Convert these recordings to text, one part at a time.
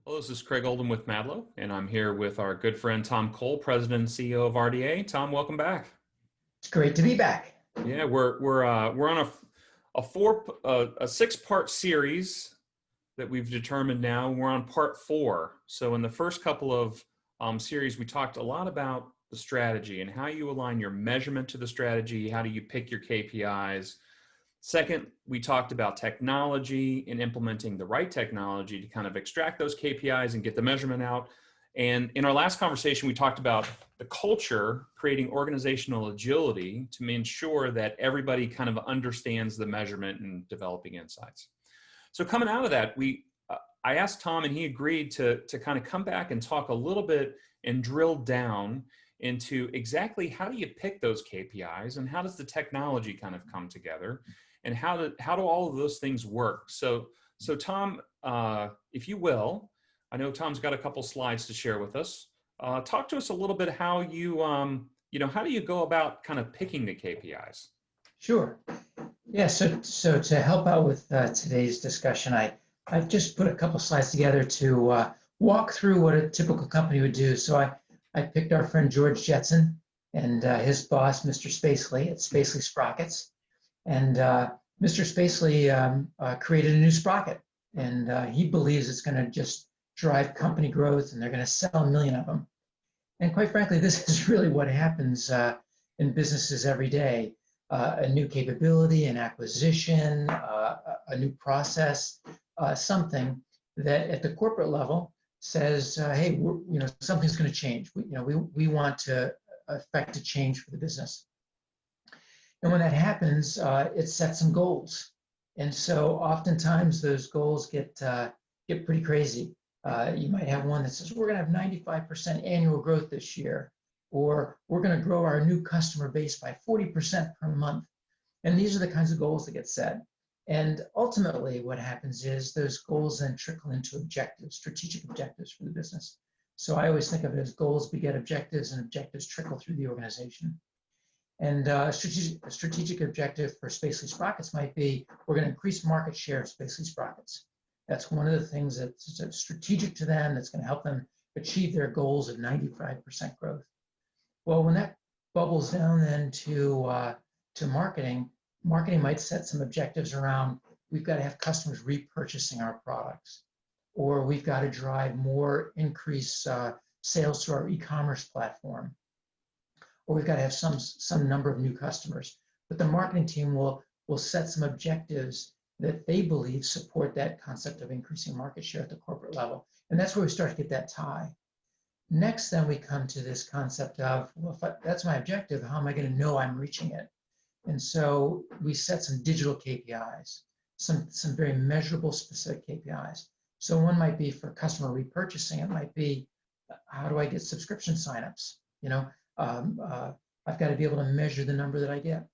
Hello, this is Craig Oldham with Madlow, and I'm here with our good friend Tom Cole, President and CEO of RDA. Tom, welcome back. It's great to be back. Yeah, we're on a 6-part series that we've determined now. We're on part 4. So in the first couple of series, we talked a lot about the strategy and how you align your measurement to the strategy. How do you pick your KPIs? Second, we talked about technology and implementing the right technology to kind of extract those KPIs and get the measurement out. And in our last conversation, we talked about the culture, creating organizational agility to ensure that everybody kind of understands the measurement and developing insights. So coming out of that, I asked Tom and he agreed to kind of come back and talk a little bit and drill down into exactly how do you pick those KPIs and how does the technology kind of come together and how do all of those things work. So Tom, if you will, I know Tom's got a couple slides to share with us. Talk to us a little bit how you, how do you go about kind of picking the KPIs? Sure. Yeah, so to help out with today's discussion, I've just put a couple slides together to walk through what a typical company would do. So I picked our friend George Jetson and his boss, Mr. Spacely at Spacely Sprockets. And Mr. Spacely created a new sprocket, and he believes it's going to just drive company growth, and they're going to sell 1 million of them. And quite frankly, this is really what happens in businesses every day. A new capability, an acquisition, a new process, something that at the corporate level says, hey, something's going to change. We want to affect a change for the business. And when that happens, it sets some goals. And so oftentimes those goals get pretty crazy. You might have one that says, we're going to have 95% annual growth this year, or we're going to grow our new customer base by 40% per month. And these are the kinds of goals that get set. And ultimately what happens is those goals then trickle into objectives, strategic objectives for the business. So I always think of it as goals beget objectives, and objectives trickle through the organization. And a strategic objective for Spacely Sprockets might be, we're going to increase market share of Spacely Sprockets. That's one of the things that's strategic to them, that's going to help them achieve their goals of 95% growth. Well, when that bubbles down then to marketing might set some objectives around, we've got to have customers repurchasing our products, or we've got to drive more increased sales through our e-commerce platform, or we've got to have some number of new customers. But the marketing team will set some objectives that they believe support that concept of increasing market share at the corporate level. And that's where we start to get that tie. Next, then we come to this concept of, well, if that's my objective, how am I going to know I'm reaching it? And so we set some digital KPIs, some very measurable specific KPIs. So one might be for customer repurchasing. It might be, how do I get subscription signups? I've got to be able to measure the number that I get.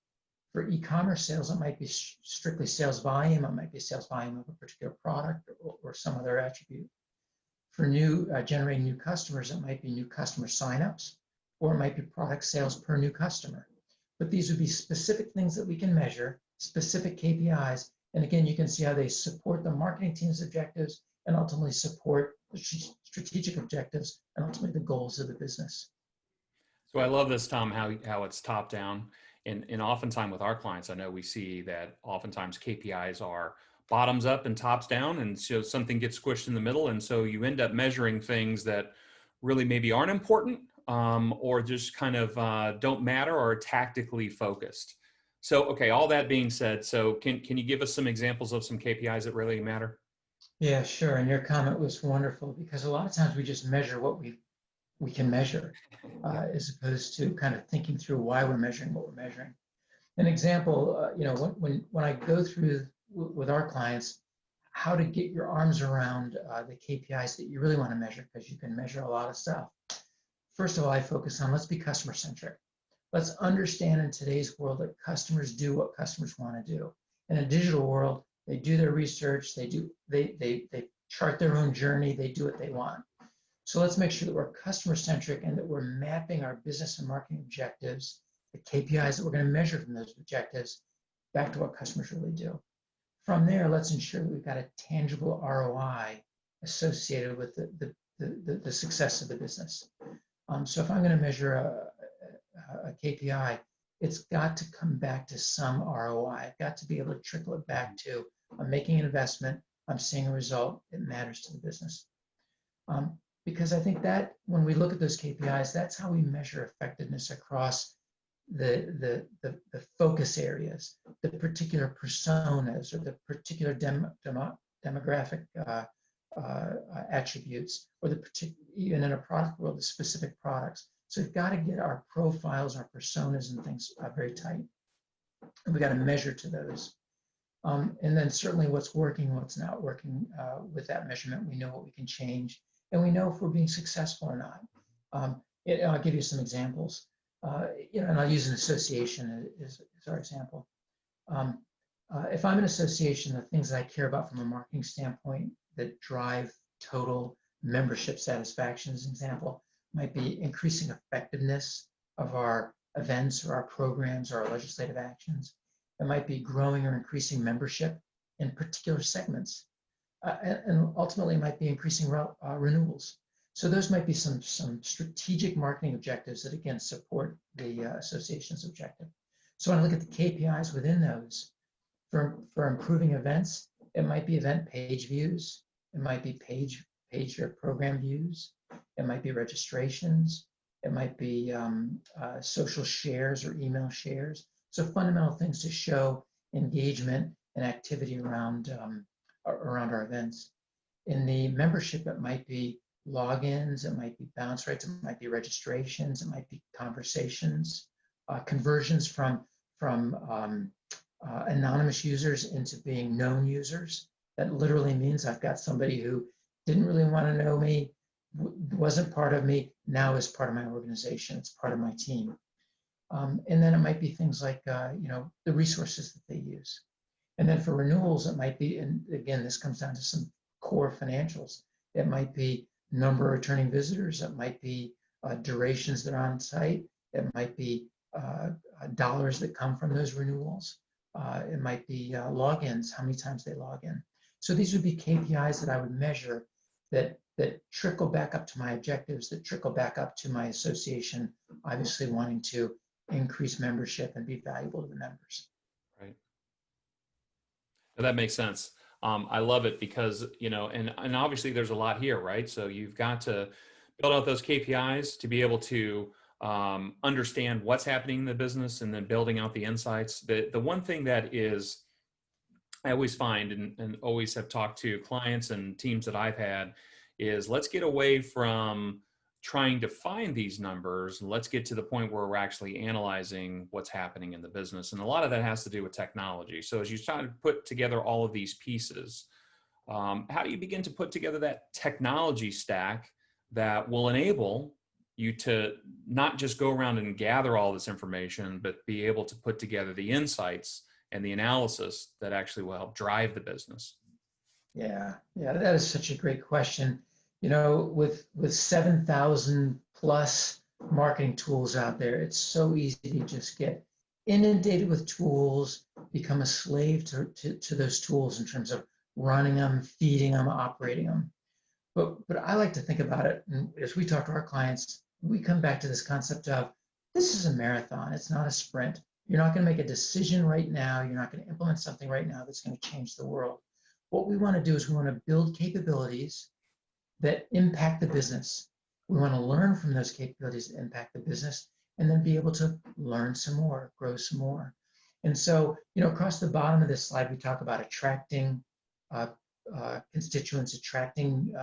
For e-commerce sales, it might be strictly sales volume. It might be sales volume of a particular product or some other attribute. For generating new customers, it might be new customer signups, or it might be product sales per new customer. But these would be specific things that we can measure, specific KPIs. And again, you can see how they support the marketing team's objectives and ultimately support the strategic objectives and ultimately the goals of the business. So I love this, Tom, how it's top down. And oftentimes with our clients, I know we see that oftentimes KPIs are bottoms up and tops down. And so something gets squished in the middle. And so you end up measuring things that really maybe aren't important or just kind of don't matter or are tactically focused. So, okay, all that being said, so can you give us some examples of some KPIs that really matter? Yeah, sure. And your comment was wonderful, because a lot of times we just measure what we can measure, as opposed to kind of thinking through why we're measuring what we're measuring. An example, when I go through with our clients, how to get your arms around the KPIs that you really want to measure, because you can measure a lot of stuff. First of all, I focus on, let's be customer centric. Let's understand in today's world that customers do what customers want to do. In a digital world, they do their research, they chart their own journey, they do what they want. So let's make sure that we're customer-centric and that we're mapping our business and marketing objectives, the KPIs that we're going to measure from those objectives, back to what customers really do. From there, let's ensure that we've got a tangible ROI associated with the success of the business. So if I'm going to measure a KPI, it's got to come back to some ROI. I've got to be able to trickle it back to, I'm making an investment, I'm seeing a result, it matters to the business. Because I think that when we look at those KPIs, that's how we measure effectiveness across the focus areas, the particular personas, or the particular demographic attributes, or the particular, even in a product world, the specific products. So we've got to get our profiles, our personas and things very tight. And we got to measure to those. And then certainly what's working, what's not working with that measurement, we know what we can change, and we know if we're being successful or not. I'll give you some examples. And I'll use an association as our example. If I'm an association, the things that I care about from a marketing standpoint that drive total membership satisfaction, as an example, might be increasing effectiveness of our events or our programs or our legislative actions. It might be growing or increasing membership in particular segments. And ultimately might be increasing renewals. So those might be some strategic marketing objectives that, again, support the association's objective. So when I look at the KPIs within those, for improving events, it might be event page views, it might be page or program views, it might be registrations, it might be social shares or email shares. So fundamental things to show engagement and activity around our events. In the membership, it might be logins, it might be bounce rates, it might be registrations, it might be conversations, conversions from anonymous users into being known users. That literally means I've got somebody who didn't really want to know me, wasn't part of me, now is part of my organization, it's part of my team. And then it might be things like the resources that they use. And then for renewals, it might be, and again, this comes down to some core financials. It might be number of returning visitors. It might be durations that are on site. It might be dollars that come from those renewals. It might be logins, how many times they log in. So these would be KPIs that I would measure that trickle back up to my objectives, that trickle back up to my association, obviously wanting to increase membership and be valuable to the members. Right. That makes sense. I love it because, and obviously there's a lot here, right? So you've got to build out those KPIs to be able to understand what's happening in the business, and then building out the insights. The one thing that is, I always find and always have talked to clients and teams that I've had, is let's get away from trying to find these numbers, and let's get to the point where we're actually analyzing what's happening in the business. And a lot of that has to do with technology. So as you try to put together all of these pieces, how do you begin to put together that technology stack that will enable you to not just go around and gather all this information, but be able to put together the insights and the analysis that actually will help drive the business? Yeah, that is such a great question. With 7,000 plus marketing tools out there, it's so easy to just get inundated with tools, become a slave to those tools in terms of running them, feeding them, operating them. But I like to think about it, and as we talk to our clients, we come back to this concept of, this is a marathon, it's not a sprint. You're not going to make a decision right now, you're not going to implement something right now that's going to change the world. What we want to do is we want to build capabilities that impact the business. We want to learn from those capabilities that impact the business, and then be able to learn some more, grow some more. And so, across the bottom of this slide, we talk about attracting constituents, attracting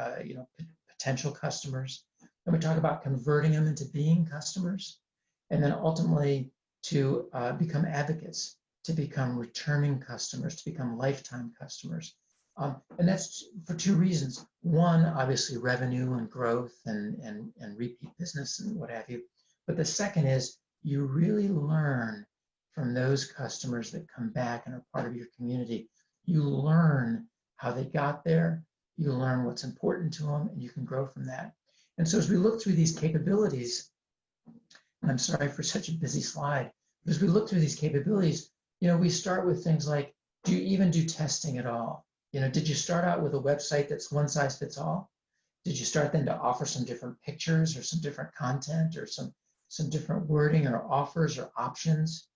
potential customers. And we talk about converting them into being customers, and then ultimately to become advocates, to become returning customers, to become lifetime customers. And that's for two reasons. One, obviously revenue and growth and repeat business and what have you. But the second is, you really learn from those customers that come back and are part of your community. You learn how they got there, you learn what's important to them, and you can grow from that. And so as we look through these capabilities, and I'm sorry for such a busy slide, but as we look through these capabilities, we start with things like, do you even do testing at all? Did you start out with a website that's one size fits all? Did you start then to offer some different pictures or some different content or some different wording or offers or options?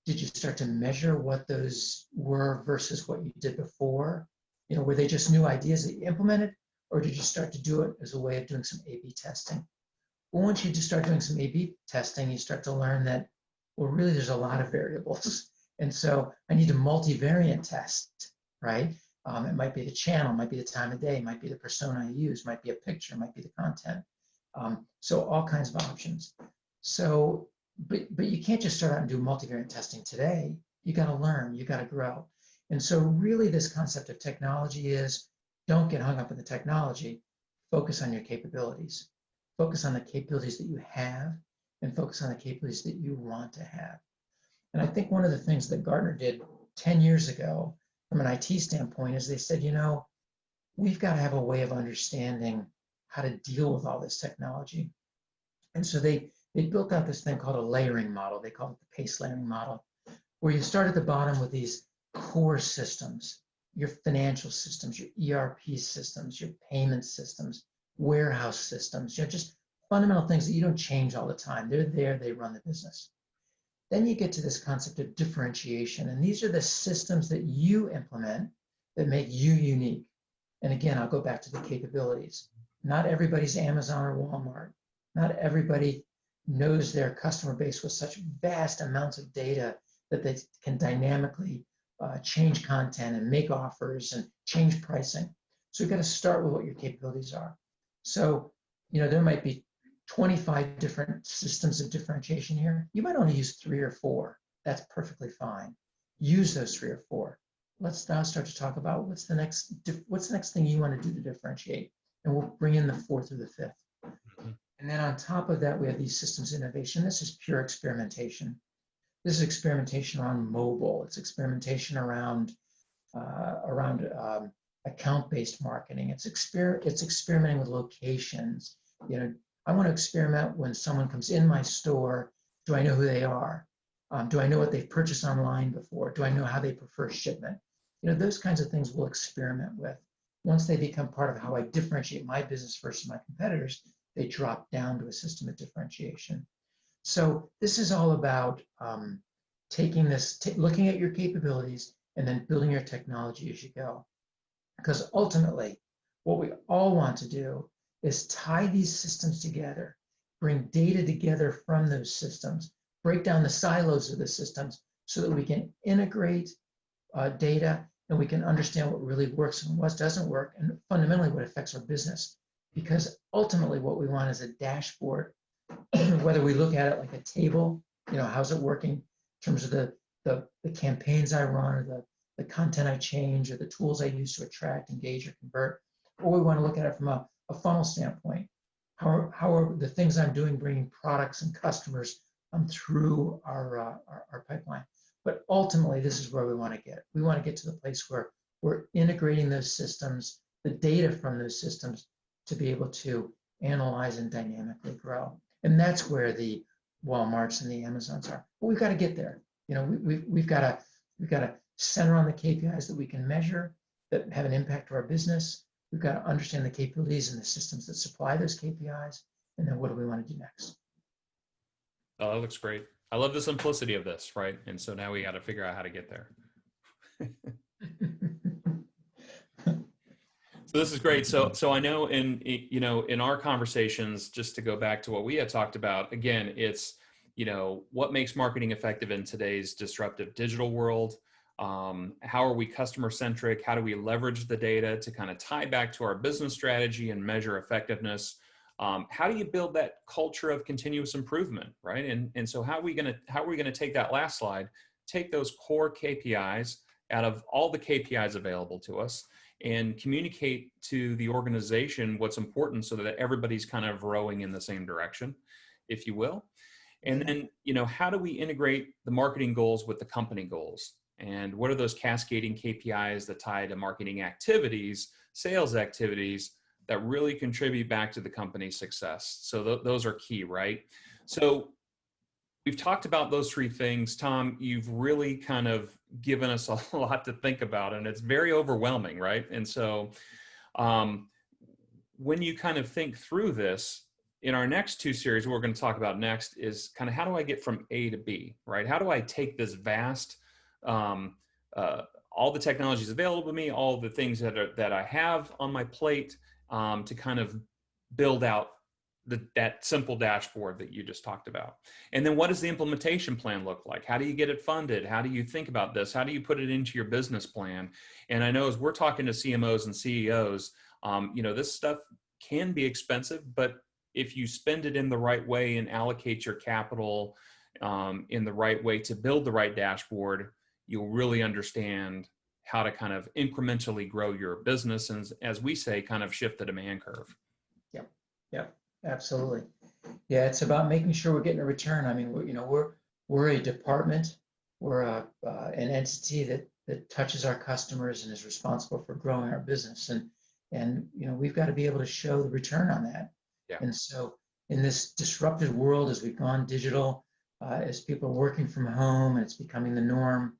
Did you start to measure what those were versus what you did before? Were they just new ideas that you implemented, or did you start to do it as a way of doing some A/B testing? Well, once you just start doing some A/B testing, you start to learn that, well, really there's a lot of variables. And so I need to multivariant test, right? It might be the channel, might be the time of day, might be the persona I use, might be a picture, might be the content. So all kinds of options. So, but you can't just start out and do multivariant testing today. You got to learn, you got to grow. And so really this concept of technology is, don't get hung up in the technology, focus on your capabilities. Focus on the capabilities that you have and focus on the capabilities that you want to have. And I think one of the things that Gartner did 10 years ago from an IT standpoint is they said, we've got to have a way of understanding how to deal with all this technology. And so they built out this thing called a layering model. They call it the PACE layering model, where you start at the bottom with these core systems, your financial systems, your ERP systems, your payment systems, warehouse systems, just fundamental things that you don't change all the time. They're there, they run the business. Then you get to this concept of differentiation, and these are the systems that you implement that make you unique. And again, I'll go back to the capabilities. Not everybody's Amazon or Walmart. Not everybody knows their customer base with such vast amounts of data that they can dynamically change content and make offers and change pricing. So you've got to start with what your capabilities are. So, there might be 25 different systems of differentiation here. You might only use 3 or 4. That's perfectly fine. Use those 3 or 4. Let's now start to talk about what's the next thing you want to do to differentiate, and we'll bring in the 4th or the 5th. And then on top of that, we have these systems of innovation. This is pure experimentation. This is experimentation around mobile. It's experimentation around account-based marketing. It's experimenting with locations. I want to experiment when someone comes in my store. Do I know who they are? Do I know what they've purchased online before? Do I know how they prefer shipment? Those kinds of things we'll experiment with. Once they become part of how I differentiate my business versus my competitors, they drop down to a system of differentiation. So this is all about looking at your capabilities and then building your technology as you go. Because ultimately, what we all want to do is tie these systems together, bring data together from those systems, break down the silos of the systems so that we can integrate data and we can understand what really works and what doesn't work, and fundamentally what affects our business. Because ultimately what we want is a dashboard, whether we look at it like a table, how's it working in terms of the campaigns I run, or the content I change, or the tools I use to attract, engage, or convert, or we want to look at it from a funnel standpoint. How are the things I'm doing bringing products and customers through our pipeline? But ultimately, this is where we want to get. We want to get to the place where we're integrating those systems, the data from those systems, to be able to analyze and dynamically grow. And that's where the Walmarts and the Amazons are. But we've got to get there. We've got to center on the KPIs that we can measure, that have an impact to our business. We've got to understand the capabilities and the systems that supply those KPIs. And then what do we want to do next? Oh, that looks great. I love the simplicity of this, right? And so now we got to figure out how to get there. So this is great. So I know in our conversations, just to go back to what we had talked about, again, it's, what makes marketing effective in today's disruptive digital world? How are we customer centric? How do we leverage the data to kind of tie back to our business strategy and measure effectiveness? How do you build that culture of continuous improvement, right? And so how are we going to take that last slide, take those core KPIs out of all the KPIs available to us, and communicate to the organization what's important so that everybody's kind of rowing in the same direction, if you will. And then, how do we integrate the marketing goals with the company goals? And what are those cascading KPIs that tie to marketing activities, sales activities that really contribute back to the company's success? So those are key, right? So we've talked about those three things. Tom, you've really kind of given us a lot to think about, and it's very overwhelming, right? And so um, when you kind of think through this, in our next two series, what we're going to talk about next is kind of how do I get from A to B, right? How do I take this vast, um, all the technologies available to me, all the things that I have on my plate, to kind of build out that simple dashboard that you just talked about. And then what does the implementation plan look like? How do you get it funded? How do you think about this? How do you put it into your business plan? And I know as we're talking to CMOs and CEOs, this stuff can be expensive, but if you spend it in the right way and allocate your capital in the right way to build the right dashboard, you'll really understand how to kind of incrementally grow your business and, as we say, kind of shift the demand curve. Yep. Yep. Absolutely. Yeah, it's about making sure we're getting a return. I mean, we're a department, we're an entity that touches our customers and is responsible for growing our business, and we've got to be able to show the return on that. Yeah. And so, in this disrupted world, as we've gone digital, as people are working from home, and it's becoming the norm,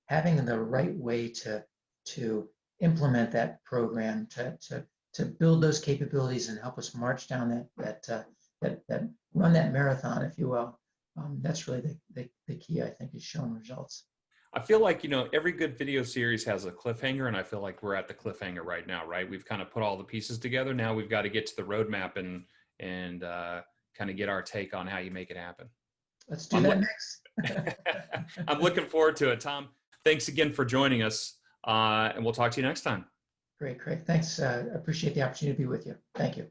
having the right way to implement that program to build those capabilities and help us march down that run that marathon, if you will. That's really the key, I think, is showing results. I feel like, every good video series has a cliffhanger, and I feel like we're at the cliffhanger right now, right? We've kind of put all the pieces together. Now we've got to get to the roadmap and kind of get our take on how you make it happen. Let's do that next. I'm looking forward to it, Tom. Thanks again for joining us, and we'll talk to you next time. Great, Craig. Thanks. I appreciate the opportunity to be with you. Thank you.